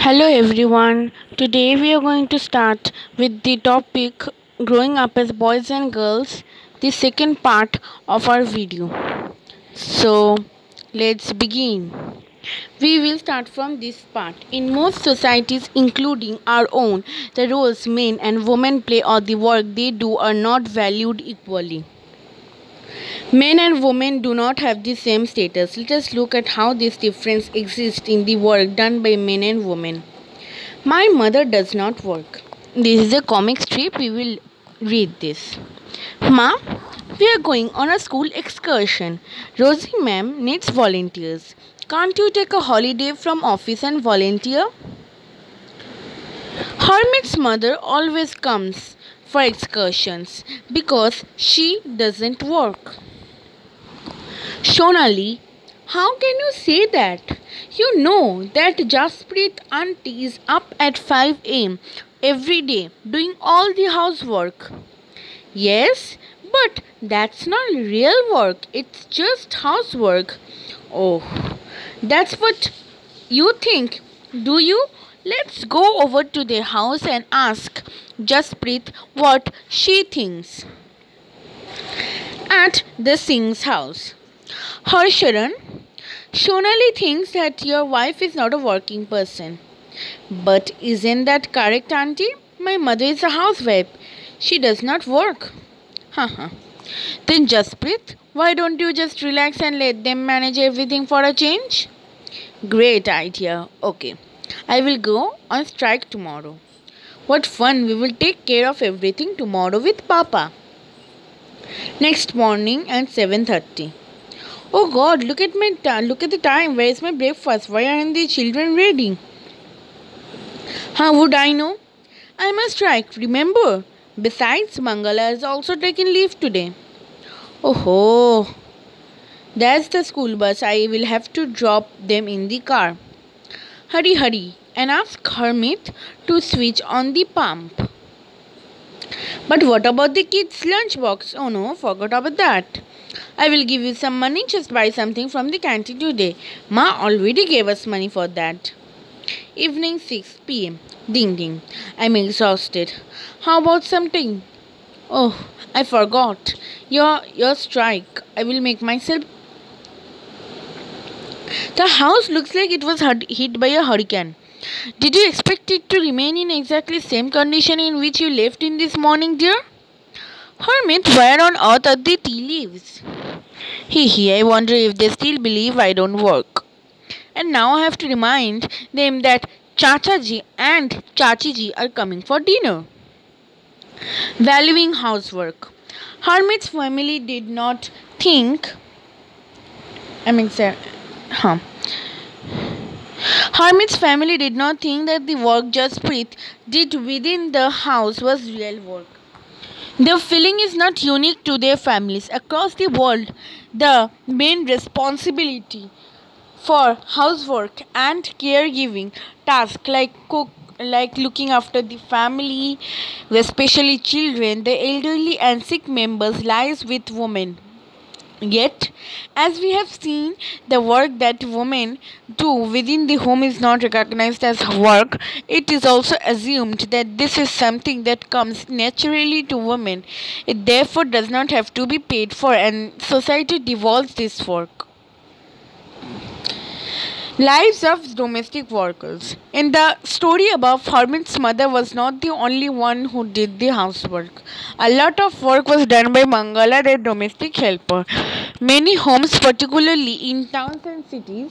Hello everyone. Today we are going to start with the topic growing up as boys and girls, the second part of our video. So, let's begin. We will start from this part. In most societies, including our own, the roles men and women play or the work they do are not valued equally. Men and women do not have the same status. Let us look at how this difference exists in the work done by men and women. My mother does not work. This is a comic strip. We will read this. Ma, we are going on a school excursion. Rosie ma'am needs volunteers. Can't you take a holiday from office and volunteer? Hermit's mother always comes for excursions because she doesn't work. Shonali, how can you say that? You know that Jasprit auntie is up at 5 am every day doing all the housework. Yes, but that's not real work. It's just housework. Oh, that's what you think, do you? Let's go over to the house and ask Jasprit what she thinks. At the Singh's house. Harsharan, Shonali thinks that your wife is not a working person. But isn't that correct, auntie? My mother is a housewife. She does not work. Haha. Then Jasprit, why don't you just relax and let them manage everything for a change? Great idea. Okay. I will go on strike tomorrow. What fun. We will take care of everything tomorrow with Papa. Next morning at 7:30. Oh God, look at the time. Where is my breakfast? Why aren't the children ready? How would I know? I must strike, remember. Besides, Mangala has also taken leave today. Oh, that's the school bus. I will have to drop them in the car. Hurry, and ask Hermit to switch on the pump. But what about the kids' lunchbox? Oh no, forgot about that. I will give you some money, just buy something from the canteen today. Ma already gave us money for that. Evening 6 p.m. Ding ding. I'm exhausted. How about some tea? Oh, I forgot. Your strike. I will make myself. The house looks like it was hit by a hurricane. Did you expect it to remain in exactly same condition in which you left in this morning, dear? Hermit, where on earth are the tea leaves? I wonder if they still believe I don't work. And now I have to remind them that Chachaji and Chachiji are coming for dinner. Valuing housework. Hermit's family did not think. Hermit's family did not think that the work Jasprit did within the house was real work. Their feeling is not unique to their families. Across the world, the main responsibility for housework and caregiving tasks like looking after the family, especially children, the elderly and sick members lies with women. Yet, as we have seen, the work that women do within the home is not recognized as work. It is also assumed that this is something that comes naturally to women. It therefore does not have to be paid for, and society devolves this work. Lives of domestic workers. In the story above, Hermit's mother was not the only one who did the housework. A lot of work was done by Mangala, their domestic helper. Many homes, particularly in towns and cities,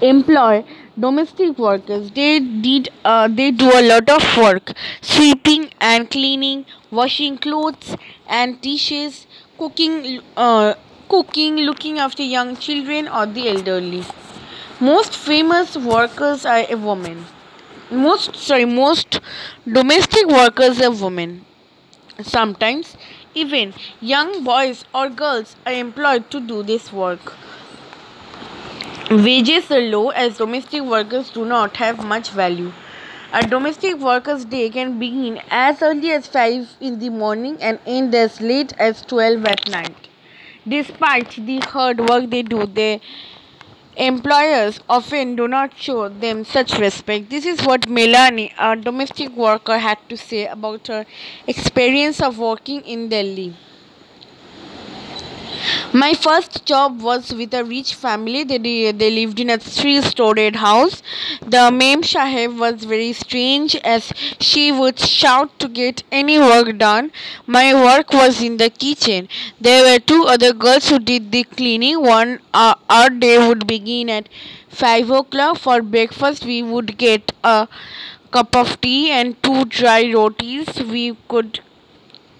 employ domestic workers. They do a lot of work: sweeping and cleaning, washing clothes and dishes, cooking, looking after young children or the elderly. Most famous workers are women. Most domestic workers are women. Sometimes even young boys or girls are employed to do this work. Wages are low as domestic workers do not have much value. A domestic worker's day can begin as early as 5 in the morning and end as late as 12 at night. Despite the hard work they do, they Employers often do not show them such respect. This is what Melanie, a domestic worker, had to say about her experience of working in Delhi. My first job was with a rich family. They lived in a three-storied house. The Mem Sahib was very strange as she would shout to get any work done. My work was in the kitchen. There were two other girls who did the cleaning. Our day would begin at 5 o'clock. For breakfast, we would get a cup of tea and two dry rotis. We could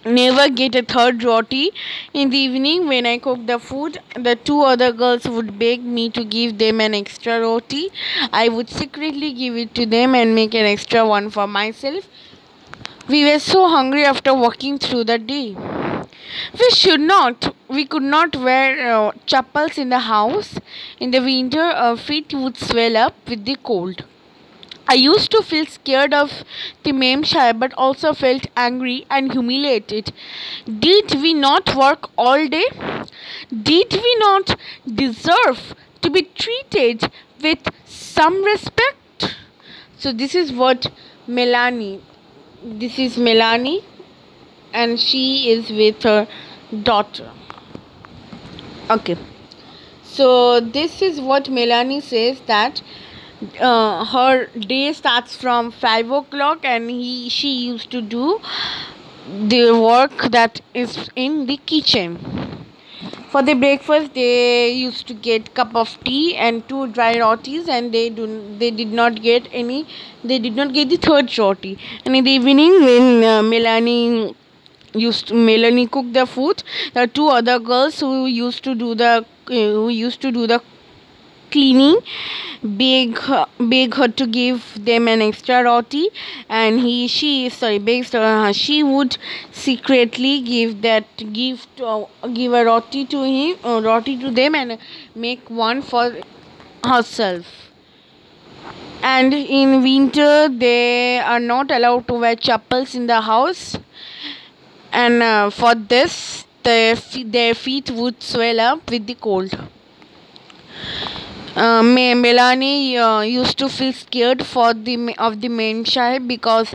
never get a third roti. In the evening, when I cooked the food, the two other girls would beg me to give them an extra roti. I would secretly give it to them and make an extra one for myself. We were so hungry after walking through the day. We could not wear chappals in the house. In the winter, our feet would swell up with the cold. I used to feel scared of the Mem Sahib but also felt angry and humiliated. Did we not work all day? Did we not deserve to be treated with some respect? So this is what Melanie. This is Melanie and she is with her daughter. Okay. So this is what Melanie says, that her day starts from 5 o'clock and she used to do the work that is in the kitchen. For the breakfast, they used to get cup of tea and two dry rotis, and they did not get the third roti. And in the evening, when Melanie cooked the food, there are two other girls who used to do the cleaning, beg her to give them an extra roti, and she would secretly give a roti to them and make one for herself. And in winter, they are not allowed to wear chappals in the house, and for this, their feet would swell up with the cold. Melanie used to feel scared of the Mem Sahib because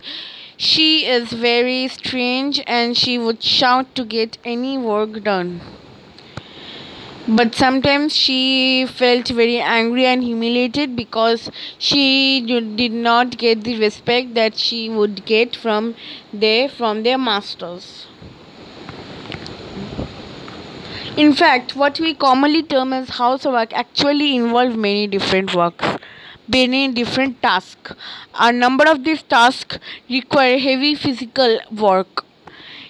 she is very strange and she would shout to get any work done. But sometimes she felt very angry and humiliated because she did not get the respect that she would get from their masters. In fact, what we commonly term as housework actually involve many different tasks. A number of these tasks require heavy physical work.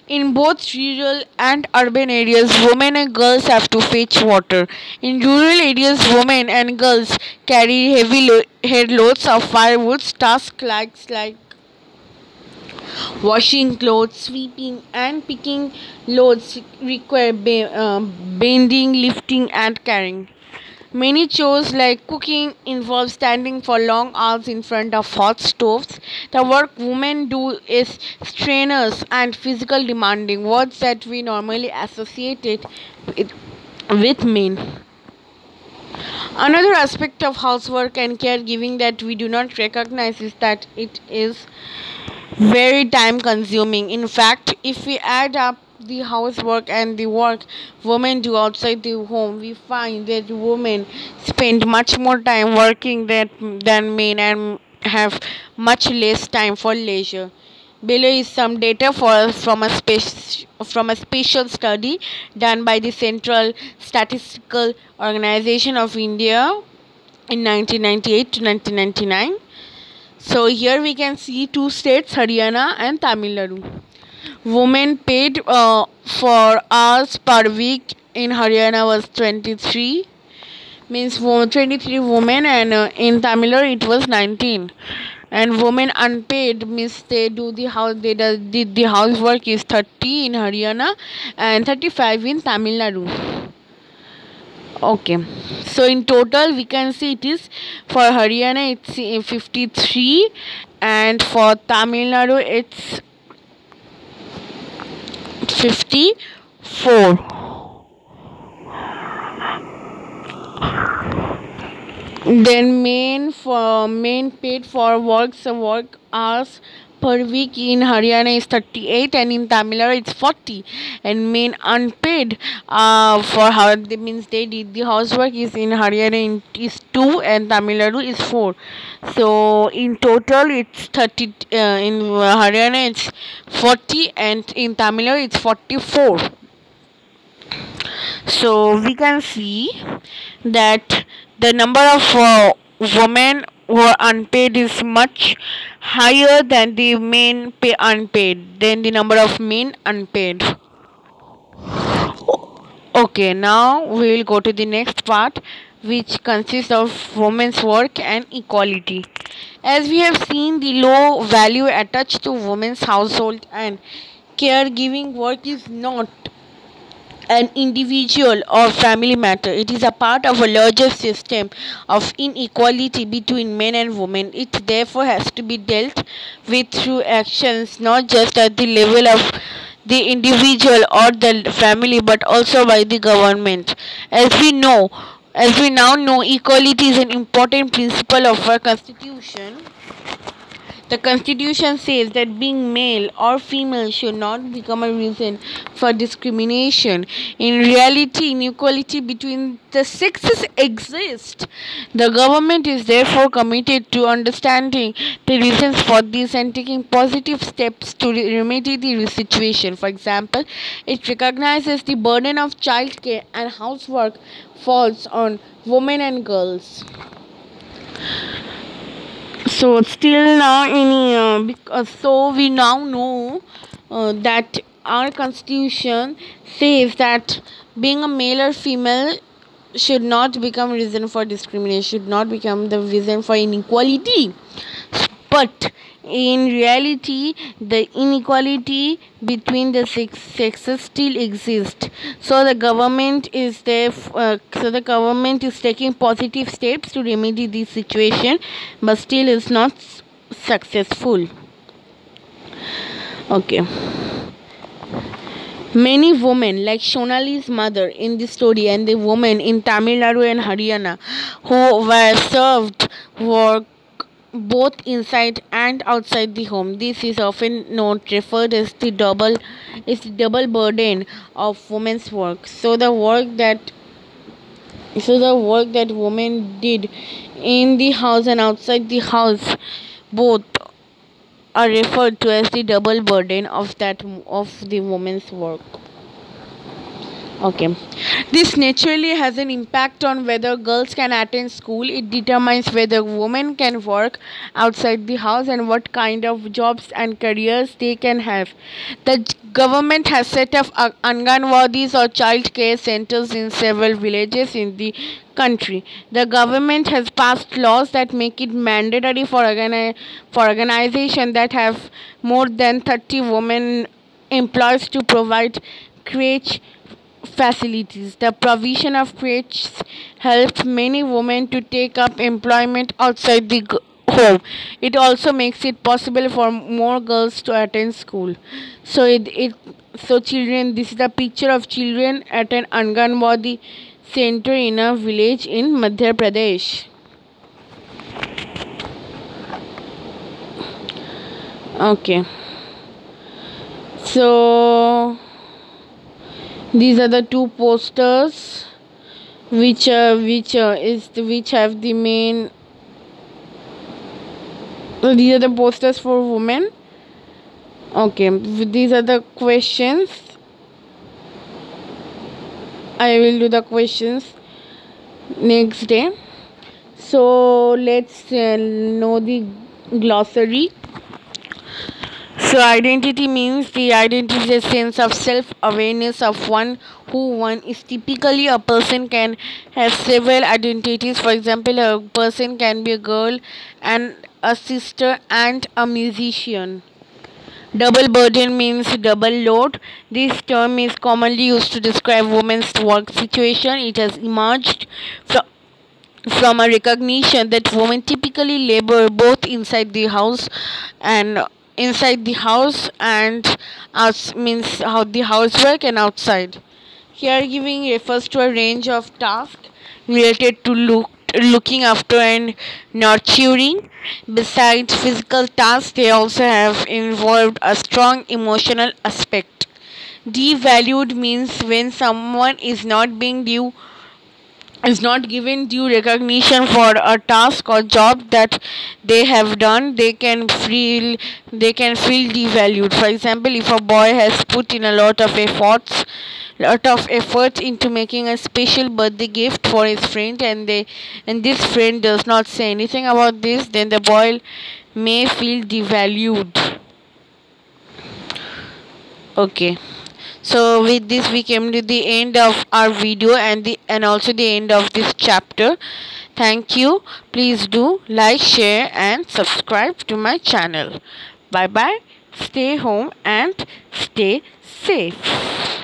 In both rural and urban areas, women and girls have to fetch water. In rural areas, women and girls carry heavy head loads of firewood. Tasks like washing clothes, sweeping, and picking loads require bending, lifting, and carrying. Many chores like cooking involve standing for long hours in front of hot stoves. The work women do is strenuous and physical demanding, words that we normally associate it with men. Another aspect of housework and caregiving that we do not recognize is that it is very time consuming. In fact, if we add up the housework and the work women do outside the home, we find that women spend much more time working than men and have much less time for leisure. Below is some data from a special study done by the Central Statistical Organization of India in 1998 to 1999. So here we can see two states, Haryana and Tamil Nadu. Women paid for hours per week in Haryana was 23, means 23 women, and in Tamil Nadu it was 19. And women unpaid means did the housework is 30 in Haryana and 35 in Tamil Nadu. Okay, so in total we can see it is for Haryana it's 53 and for Tamil Nadu it's 54. Then main paid for work hours per week in Haryana is 38 and in Tamil Nadu it's 40, and main unpaid for how they means they did the housework is in Haryana is 2 and Tamil Nadu is 4. So in total it's 30, in Haryana it's 40 and in Tamil Nadu it's 44. So we can see that the number of women who are unpaid is much higher than the men pay unpaid, than the number of men unpaid. Okay, now we will go to the next part, which consists of women's work and equality. As we have seen, the low value attached to women's household and caregiving work is not an individual or family matter. It is a part of a larger system of inequality between men and women. It therefore has to be dealt with through actions not just at the level of the individual or the family but also by the government. As we now know, equality is an important principle of our constitution. The Constitution says that being male or female should not become a reason for discrimination. In reality, inequality between the sexes exists. The government is therefore committed to understanding the reasons for this and taking positive steps to remedy the situation. For example, it recognizes the burden of childcare and housework falls on women and girls. So still now so we now know that our constitution says that being a male or female should not become reason for discrimination, should not become the reason for inequality. But in reality, the inequality between the sexes still exists. So the government is taking positive steps to remedy this situation, but still is not successful. Okay. Many women, like Shonali's mother in the story, and the women in Tamil Nadu and Haryana who were served work both inside and outside the home. This is often referred as the double burden of women's work. So the work that women did in the house and outside the house both are referred to as the double burden of the woman's work. Okay, this naturally has an impact on whether girls can attend school. It determines whether women can work outside the house and what kind of jobs and careers they can have. The government has set up Anganwadis or child care centers in several villages in the country. The government has passed laws that make it mandatory for organizations that have more than 30 women employees to provide crèche facilities. The provision of crèches helps many women to take up employment outside the home. It also makes it possible for more girls to attend school. So children, this is the picture of children at an Anganwadi center in a village in Madhya Pradesh. Okay. So these are the two posters which have the main. These are the posters for women. Okay, these are the questions. I will do the questions next day. So let's know the glossary. So identity means the identity is a sense of self-awareness of one is. Typically, a person can have several identities. For example, a person can be a girl and a sister and a musician. Double burden means double load. This term is commonly used to describe women's work situation. It has emerged from a recognition that women typically labor both inside the house and means how the housework and outside. Caregiving refers to a range of tasks related to looking after and nurturing. Besides physical tasks, they also have involved a strong emotional aspect. Devalued means when someone is not given due recognition for a task or job that they have done, they can feel devalued. For example, if a boy has put in a lot of effort into making a special birthday gift for his friend, and this friend does not say anything about this, then the boy may feel devalued. Okay, so with this we came to the end of our video and also the end of this chapter. Thank you. Please do like, share and subscribe to my channel. Bye bye. Stay home and stay safe.